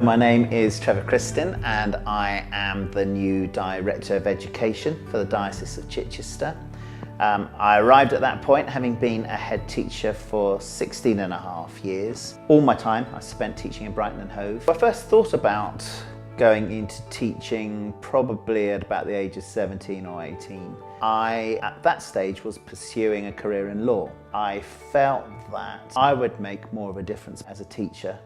My name is Trevor Cristin and I am the new Director of Education for the Diocese of Chichester. I arrived at that point having been a head teacher for 16 and a half years. All my time I spent teaching in Brighton and Hove. I first thought about going into teaching probably at about the age of 17 or 18. I, at that stage, was pursuing a career in law. I felt that I would make more of a difference as a teacher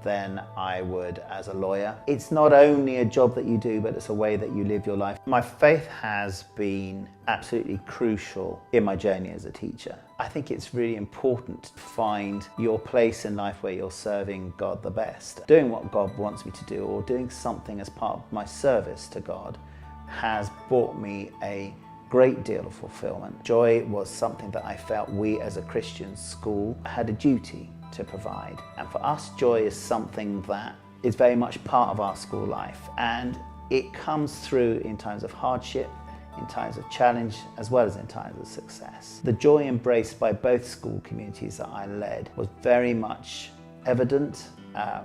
than I would as a lawyer. It's not only a job that you do, but it's a way that you live your life. My faith has been absolutely crucial in my journey as a teacher. I think it's really important to find your place in life where you're serving God the best. Doing what God wants me to do, or doing something as part of my service to God, has brought me a great deal of fulfillment. Joy was something that I felt we as a Christian school had a duty to provide. And for us, joy is something that is very much part of our school life, and it comes through in times of hardship, in times of challenge, as well as in times of success. The joy embraced by both school communities that I led was very much evident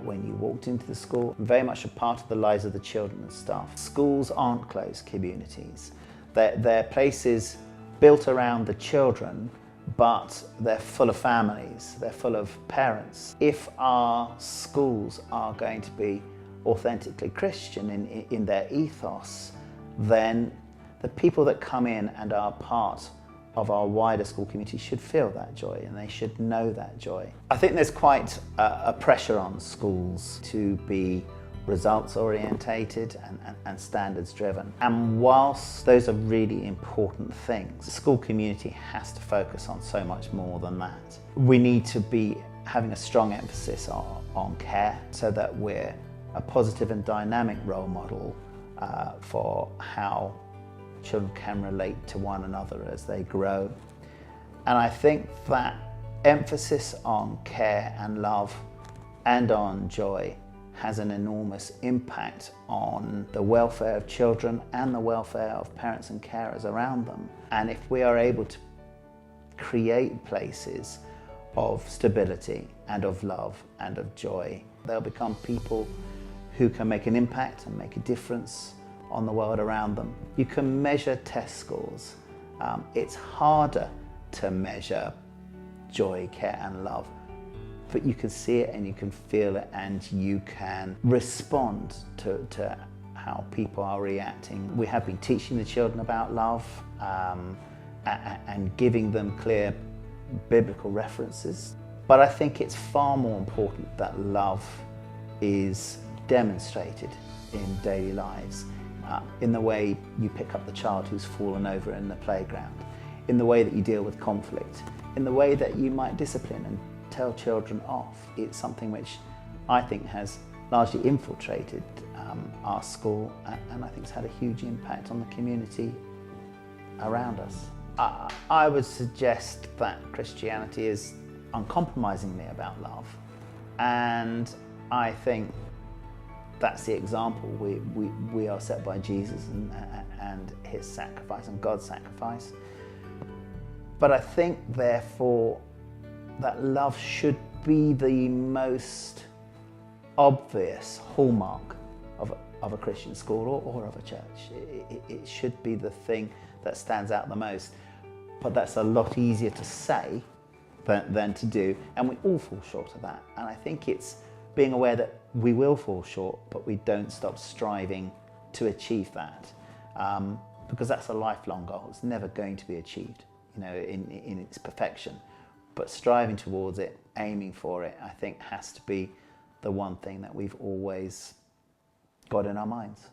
when you walked into the school, and very much a part of the lives of the children and staff. Schools aren't closed communities. They're places built around the children, but they're full of families, they're full of parents. If our schools are going to be authentically Christian in their ethos, then the people that come in and are part of our wider school community should feel that joy, and they should know that joy. I think there's quite a pressure on schools to be results orientated and standards driven. And whilst those are really important things, the school community has to focus on so much more than that. We need to be having a strong emphasis on care, so that we're a positive and dynamic role model for how children can relate to one another as they grow. And I think that emphasis on care and love and on joy has an enormous impact on the welfare of children and the welfare of parents and carers around them. And if we are able to create places of stability and of love and of joy, they'll become people who can make an impact and make a difference on the world around them. You can measure test scores. It's harder to measure joy, care and love, but you can see it and you can feel it, and you can respond to how people are reacting. We have been teaching the children about love and giving them clear biblical references. But I think it's far more important that love is demonstrated in daily lives, in the way you pick up the child who's fallen over in the playground, in the way that you deal with conflict, in the way that you might discipline and tell children off. It's something which I think has largely infiltrated our school, and I think it's had a huge impact on the community around us. I would suggest that Christianity is uncompromisingly about love, and I think that's the example we are set by Jesus and his sacrifice and God's sacrifice. But I think therefore that love should be the most obvious hallmark of a Christian school or of a church. It should be the thing that stands out the most. But that's a lot easier to say than to do, and we all fall short of that. And I think it's being aware that we will fall short, but we don't stop striving to achieve that, because that's a lifelong goal. It's never going to be achieved, in its perfection. But striving towards it, aiming for it, I think has to be the one thing that we've always got in our minds.